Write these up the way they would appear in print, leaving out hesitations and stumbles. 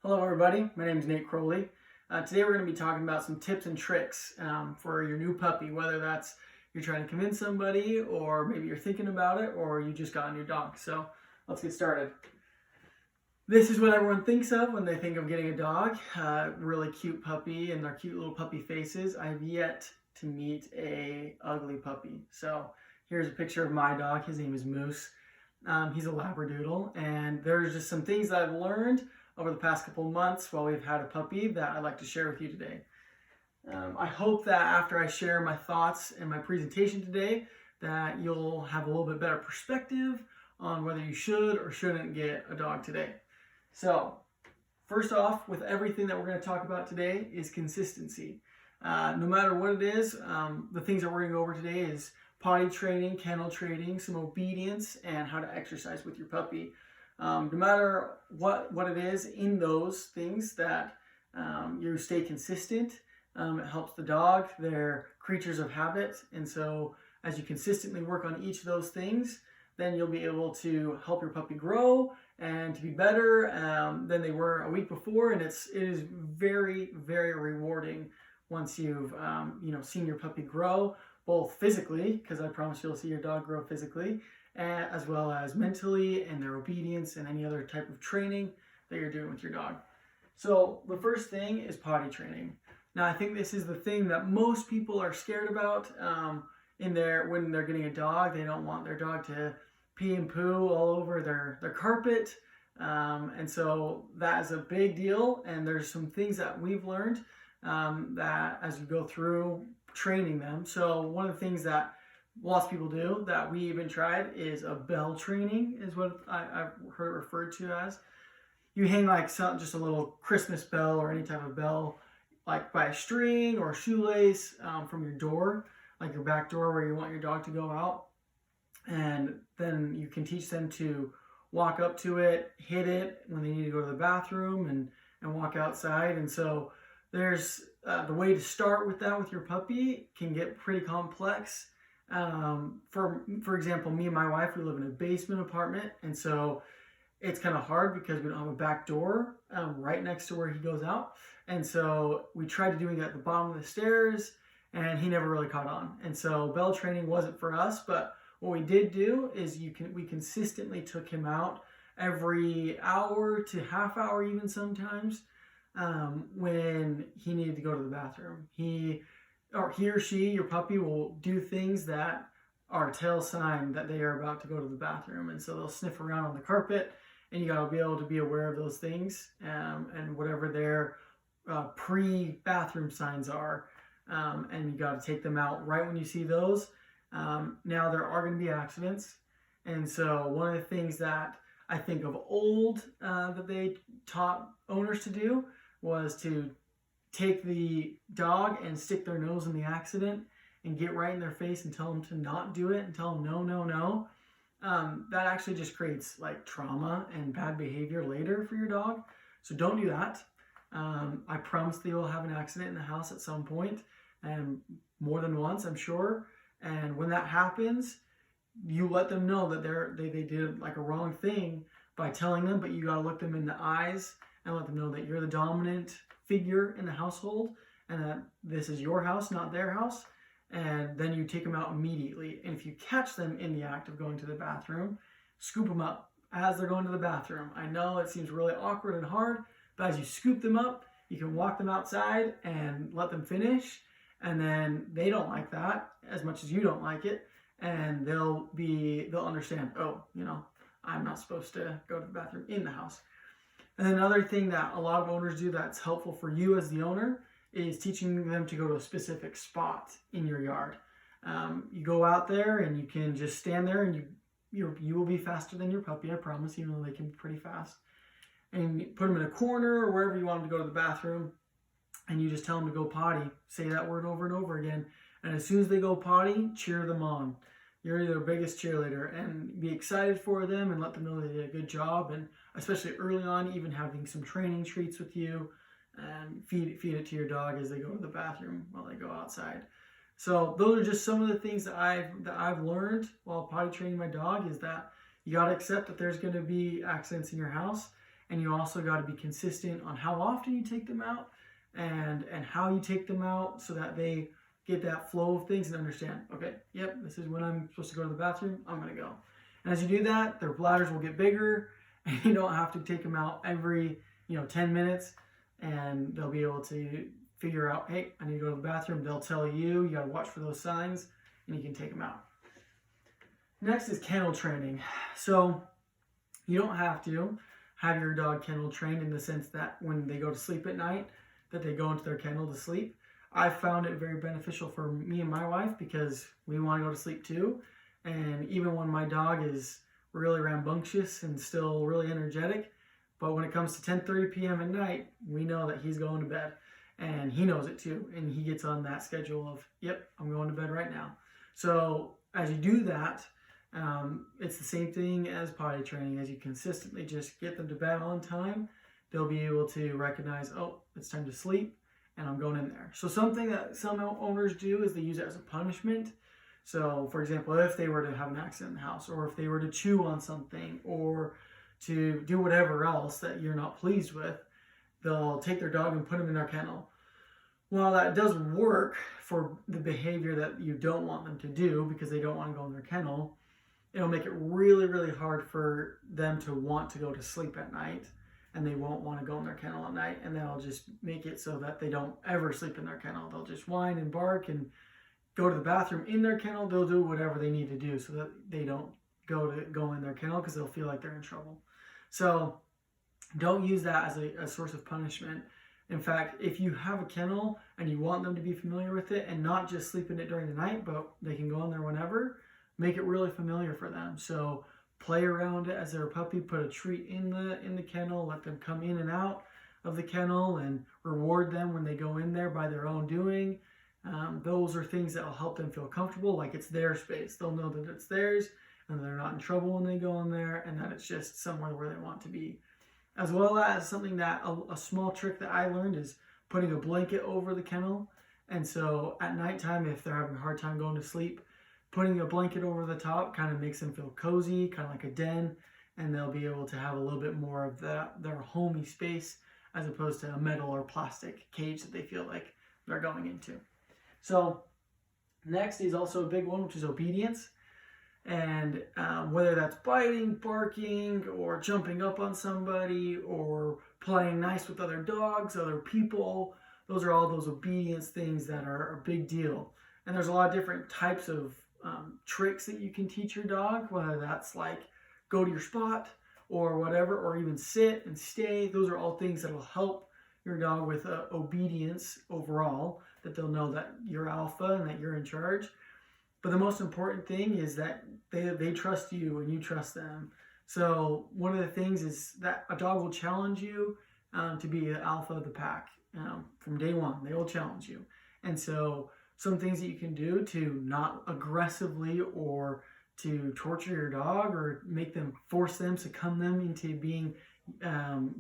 Hello everybody, my name is Nate Crowley. Today we're going to be talking about some tips and tricks for your new puppy, whether that's you're trying to convince somebody or maybe you're thinking about it or you just got a new dog. So let's get started. This is what everyone thinks of when they think of getting a dog, really cute puppy and their cute little puppy faces. I've yet to meet a ugly puppy. So here's a picture of my dog. His name is Moose. He's a Labradoodle, and there's just some things that I've learned over the past couple months while we've had a puppy that I'd like to share with you today. I hope that after I share my thoughts and my presentation today that you'll have a little bit better perspective on whether you should or shouldn't get a dog today. So first off, with everything that we're going to talk about today is consistency. No matter what it is, the things that we're going to go over today is potty training, kennel training, some obedience, and how to exercise with your puppy. No matter what it is in those things that you stay consistent, it helps the dog. They're creatures of habit, and so as you consistently work on each of those things, then you'll be able to help your puppy grow and to be better than they were a week before. And it is very, very rewarding once you've seen your puppy grow, both physically, because I promise you'll see your dog grow physically, as well as mentally and their obedience and any other type of training that you're doing with your dog. So the first thing is potty training. Now I think this is the thing that most people are scared about when they're getting a dog. They don't want their dog to pee and poo all over their carpet. And so that is a big deal. And there's some things that we've learned that as you go through training them. So one of the things that lots of people do that we even tried is a bell training, is what I've heard it referred to as. You hang just a little Christmas bell or any type of bell, like by a string or a shoelace from your door, like your back door where you want your dog to go out. And then you can teach them to walk up to it, hit it when they need to go to the bathroom and walk outside. And so there's the way to start with that with your puppy can get pretty complex. For example, me and my wife, we live in a basement apartment, and so it's kind of hard because we don't have a back door right next to where he goes out. And so we tried doing it at the bottom of the stairs, and he never really caught on. And so bell training wasn't for us, but what we did do is we consistently took him out every hour to half hour, even sometimes, when he needed to go to the bathroom. He or she, your puppy, will do things that are a tell sign that they are about to go to the bathroom. And so they'll sniff around on the carpet, and you got to be able to be aware of those things and whatever their pre-bathroom signs are. And you got to take them out right when you see those. Now, there are going to be accidents. And so one of the things that I think of old that they taught owners to do was to take the dog and stick their nose in the accident and get right in their face and tell them to not do it and tell them no, no, no. That actually just creates like trauma and bad behavior later for your dog. So don't do that. I promise they will have an accident in the house at some point, and more than once, I'm sure. And when that happens, you let them know that they did like a wrong thing by telling them, but you got to look them in the eyes and let them know that you're the dominant figure in the household and that this is your house, not their house. And then you take them out immediately. And if you catch them in the act of going to the bathroom, scoop them up as they're going to the bathroom. I know it seems really awkward and hard, but as you scoop them up, you can walk them outside and let them finish. And then they don't like that as much as you don't like it. And they'll understand, oh, I'm not supposed to go to the bathroom in the house. And then another thing that a lot of owners do that's helpful for you as the owner is teaching them to go to a specific spot in your yard. You go out there and you can just stand there, and you will be faster than your puppy, I promise, even though they can be pretty fast. And you put them in a corner or wherever you want them to go to the bathroom, and you just tell them to go potty. Say that word over and over again. And as soon as they go potty, cheer them on. You're their biggest cheerleader, and be excited for them and let them know they did a good job. And especially early on, even having some training treats with you, and feed it to your dog as they go to the bathroom while they go outside. So those are just some of the things that I've learned while potty training my dog, is that you got to accept that there's going to be accidents in your house, and you also got to be consistent on how often you take them out and how you take them out so that they get that flow of things and understand, okay, yep, this is when I'm supposed to go to the bathroom, I'm going to go. And as you do that, their bladders will get bigger, and you don't have to take them out every 10 minutes, and they'll be able to figure out, hey, I need to go to the bathroom. They'll tell you, you got to watch for those signs, and you can take them out. Next is kennel training. So you don't have to have your dog kennel trained in the sense that when they go to sleep at night, that they go into their kennel to sleep. I found it very beneficial for me and my wife because we want to go to sleep too. And even when my dog is really rambunctious and still really energetic, but when it comes to 10:30 p.m. at night, we know that he's going to bed, and he knows it too. And he gets on that schedule of, yep, I'm going to bed right now. So as you do that, it's the same thing as potty training. As you consistently just get them to bed on time, they'll be able to recognize, oh, it's time to sleep, and I'm going in there. So something that some owners do is they use it as a punishment. So, for example, if they were to have an accident in the house, or if they were to chew on something, or to do whatever else that you're not pleased with, they'll take their dog and put him in their kennel. While that does work for the behavior that you don't want them to do because they don't want to go in their kennel, it'll make it really, really hard for them to want to go to sleep at night, and they won't want to go in their kennel at night, and that'll just make it so that they don't ever sleep in their kennel. They'll just whine and bark and go to the bathroom in their kennel. They'll do whatever they need to do so that they don't go in their kennel because they'll feel like they're in trouble. So don't use that as a source of punishment. In fact, if you have a kennel and you want them to be familiar with it and not just sleep in it during the night, but they can go in there whenever, make it really familiar for them. So play around it as they're a puppy, put a treat in the kennel, let them come in and out of the kennel, and reward them when they go in there by their own doing. Those are things that will help them feel comfortable, like it's their space. They'll know that it's theirs, and they're not in trouble when they go in there, and that it's just somewhere where they want to be. As well as something that a small trick that I learned is putting a blanket over the kennel. And so at nighttime, if they're having a hard time going to sleep, putting a blanket over the top kind of makes them feel cozy, kind of like a den, and they'll be able to have a little bit more of their homey space as opposed to a metal or plastic cage that they feel like they're going into. So next is also a big one, which is obedience. And whether that's biting, barking, or jumping up on somebody, or playing nice with other dogs, other people, those are all those obedience things that are a big deal. And there's a lot of different types of tricks that you can teach your dog, whether that's like go to your spot or whatever, or even sit and stay. Those are all things that will help your dog with obedience overall, that they'll know that you're alpha and that you're in charge. But the most important thing is that they trust you and you trust them. So one of the things is that a dog will challenge you to be the alpha of the pack. From day one, they will challenge you. And so some things that you can do to not aggressively or to torture your dog or force them, succumb them into being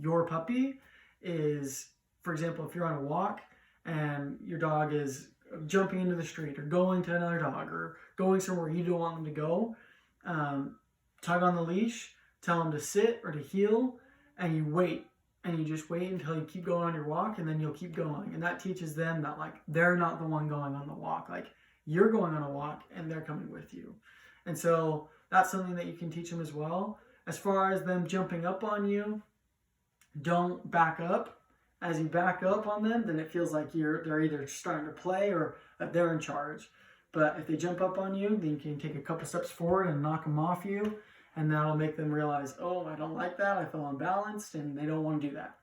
your puppy is, for example, if you're on a walk and your dog is jumping into the street or going to another dog or going somewhere you don't want them to go, tug on the leash, tell them to sit or to heel, and you wait. And you just wait until you keep going on your walk, and then you'll keep going. And that teaches them that, like, they're not the one going on the walk. Like, you're going on a walk, and they're coming with you. And so that's something that you can teach them as well. As far as them jumping up on you, don't back up. As you back up on them, then it feels like they're either starting to play or that they're in charge. But if they jump up on you, then you can take a couple steps forward and knock them off you. And that'll make them realize, oh, I don't like that. I feel unbalanced, and they don't want to do that.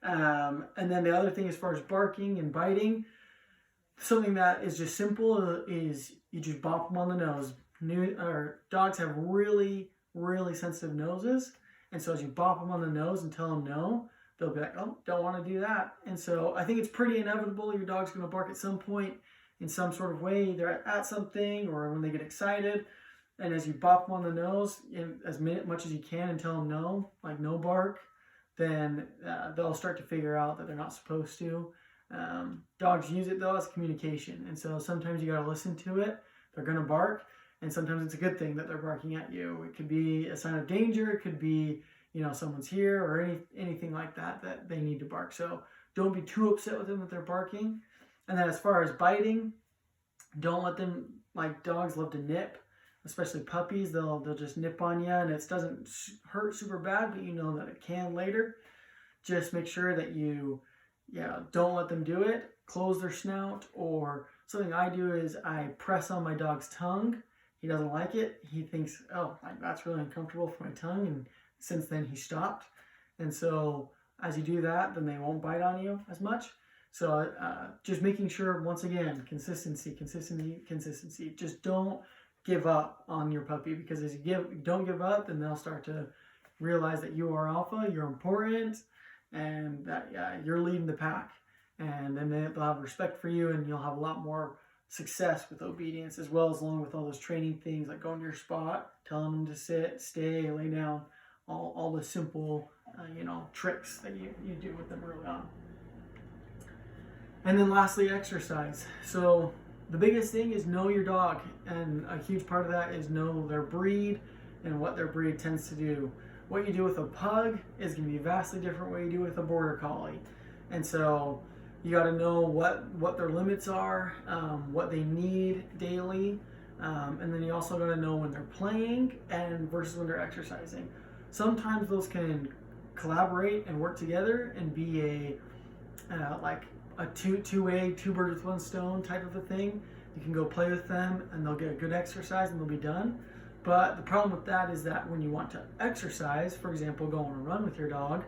And then the other thing as far as barking and biting, something that is just simple is you just bop them on the nose. Dogs have really, really sensitive noses. And so as you bop them on the nose and tell them no, they'll be like, oh, don't want to do that. And so I think it's pretty inevitable your dog's going to bark at some point in some sort of way, either at something or when they get excited. And as you bop them on the nose as much as you can and tell them no, like no bark, then they'll start to figure out that they're not supposed to. Dogs use it, though, as communication. And so sometimes you got to listen to it. They're going to bark. And sometimes it's a good thing that they're barking at you. It could be a sign of danger. It could be, someone's here or anything like that they need to bark. So don't be too upset with them that they're barking. And then as far as biting, don't let them, like dogs love to nip, especially puppies. They'll just nip on you, and it doesn't hurt super bad, but you know that it can later. Just make sure that you don't let them do it. Close their snout, or something I do is I press on my dog's tongue. He doesn't like it. He thinks, oh, that's really uncomfortable for my tongue, and since then he stopped. And so as you do that, then they won't bite on you as much. So just making sure, once again, consistency. Just don't give up on your puppy, because as you don't give up, then they'll start to realize that you are alpha, you're important, and that you're leading the pack. And then they'll have respect for you, and you'll have a lot more success with obedience, as well as along with all those training things like going to your spot, telling them to sit, stay, lay down, all the simple tricks that you do with them early on. And then lastly, exercise. So the biggest thing is know your dog, and a huge part of that is know their breed and what their breed tends to do. What you do with a pug is going to be vastly different what you do with a border collie. And so you got to know what their limits are, what they need daily, and then you also got to know when they're playing and versus when they're exercising. Sometimes those can collaborate and work together and be a two-way, two birds with one stone type of a thing. You can go play with them and they'll get a good exercise and they'll be done. But the problem with that is that when you want to exercise, for example, go on a run with your dog,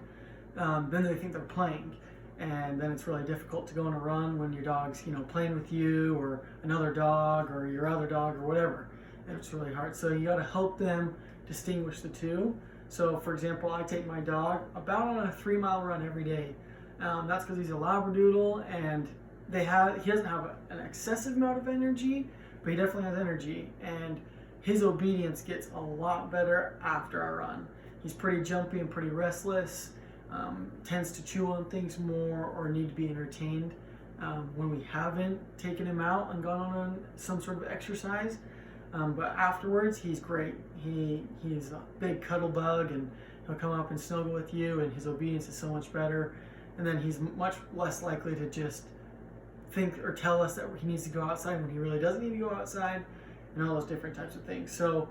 then they think they're playing. And then it's really difficult to go on a run when your dog's, playing with you or another dog or your other dog or whatever. And it's really hard. So you got to help them distinguish the two. So for example, I take my dog about on a 3-mile run every day. That's because he's a Labradoodle, and he doesn't have an excessive amount of energy, but he definitely has energy. And his obedience gets a lot better after a run. He's pretty jumpy and pretty restless. Tends to chew on things more or need to be entertained when we haven't taken him out and gone on some sort of exercise. But afterwards, he's great. He's a big cuddle bug, and he'll come up and snuggle with you, and his obedience is so much better. And then he's much less likely to just think or tell us that he needs to go outside when he really doesn't need to go outside, and all those different types of things. So,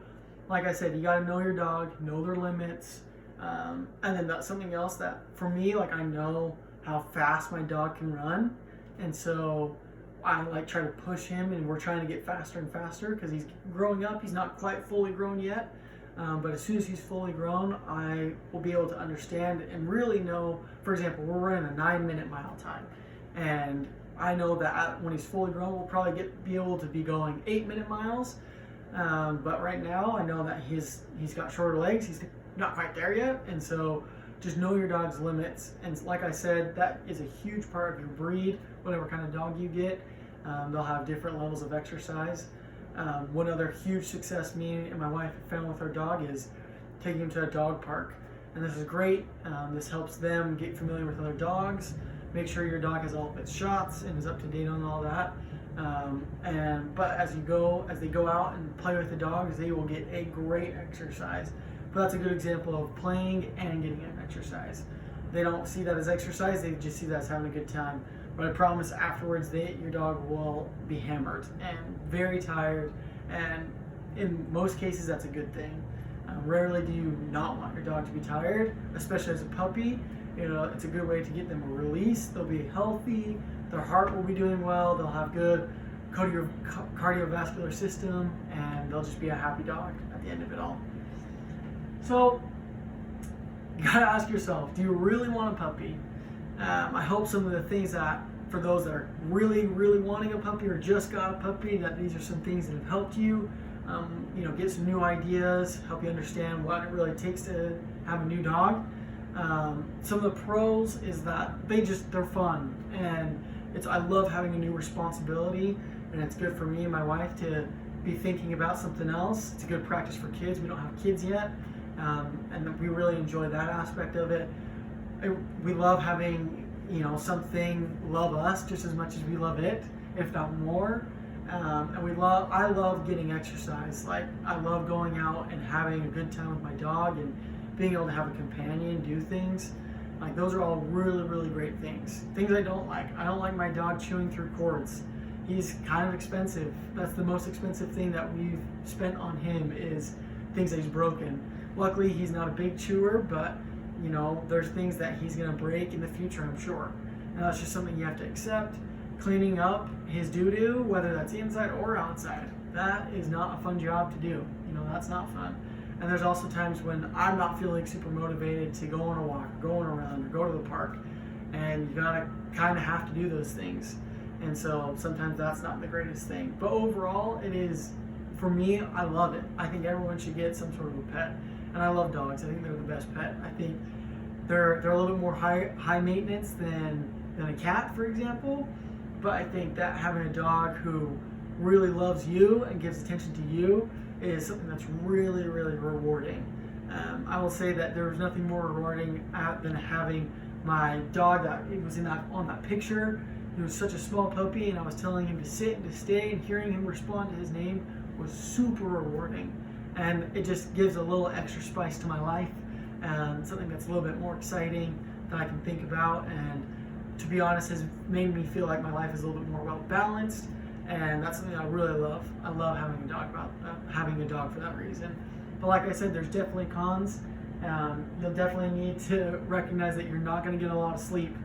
like I said, you got to know your dog, know their limits. And then that's something else that for me, like, I know how fast my dog can run, and so I try to push him, and we're trying to get faster and faster because he's growing up. He's not quite fully grown yet, but as soon as he's fully grown, I will be able to understand and really know. For example, we're running a 9-minute mile time, and I know that when he's fully grown, we'll probably be able to be going 8-minute miles. But right now, I know that he's got shorter legs. He's not quite there yet, and so just know your dog's limits. And like I said, that is a huge part of your breed. Whatever kind of dog you get, they'll have different levels of exercise. One other huge success me and my wife have found with our dog is taking him to a dog park, and this is great. This helps them get familiar with other dogs, make sure your dog has all of its shots and is up to date on all that. But as they go out and play with the dogs, they will get a great exercise. But that's a good example of playing and getting an exercise. They don't see that as exercise, they just see that as having a good time. But I promise afterwards, your dog will be hammered and very tired, and in most cases that's a good thing. Rarely do you not want your dog to be tired, especially as a puppy. It's a good way to get them a release. They'll be healthy, their heart will be doing well, they'll have good cardiovascular system, and they'll just be a happy dog at the end of it all. So you gotta ask yourself, do you really want a puppy? I hope some of the things that, for those that are really, really wanting a puppy or just got a puppy, that these are some things that have helped you, get some new ideas, help you understand what it really takes to have a new dog. Some of the pros is that they're fun, and I love having a new responsibility, and it's good for me and my wife to be thinking about something else. It's a good practice for kids. We don't have kids yet, and we really enjoy that aspect of it. We love having something love us just as much as we love it, if not more. And I love getting exercise. Like, I love going out and having a good time with my dog, and being able to have a companion do things, like those are all really, really great things. Things I don't like. I don't like my dog chewing through cords. He's kind of expensive. That's the most expensive thing that we've spent on him, is things that he's broken. Luckily, he's not a big chewer, but you know, there's things that he's gonna break in the future, I'm sure. And that's just something you have to accept. Cleaning up his doo-doo, whether that's inside or outside, that is not a fun job to do. You know, that's not fun. And there's also times when I'm not feeling super motivated to go on a walk, or go on a run, or go to the park. And you gotta kind of have to do those things. And so sometimes that's not the greatest thing. But overall, it is, for me, I love it. I think everyone should get some sort of a pet. And I love dogs. I think they're the best pet. I think they're a little bit more high maintenance than a cat, for example. But I think that having a dog who really loves you and gives attention to you is something that's really, really rewarding. I will say that there was nothing more rewarding than having my dog that was on that picture. He was such a small puppy, and I was telling him to sit and to stay, and hearing him respond to his name was super rewarding. And it just gives a little extra spice to my life, and something that's a little bit more exciting that I can think about, and to be honest, has made me feel like my life is a little bit more well balanced. And that's something I really love. I love having a dog for that reason. But like I said, there's definitely cons. You'll definitely need to recognize that you're not going to get a lot of sleep,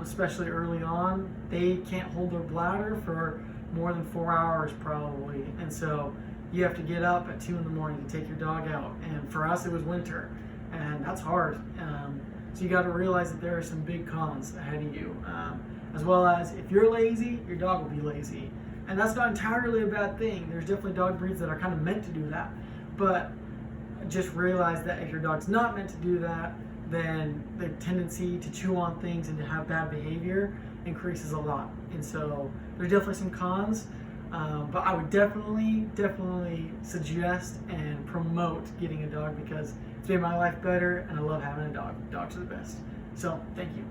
especially early on. They can't hold their bladder for more than 4 hours probably, and so you have to get up at 2 in the morning to take your dog out. And for us, it was winter, and that's hard. So you got to realize that there are some big cons ahead of you. As well as, if you're lazy, your dog will be lazy. And that's not entirely a bad thing. There's definitely dog breeds that are kind of meant to do that. But just realize that if your dog's not meant to do that, then the tendency to chew on things and to have bad behavior increases a lot. And so there's definitely some cons, but I would definitely suggest and promote getting a dog, because it's made my life better, and I love having a dog. Dogs are the best. So thank you.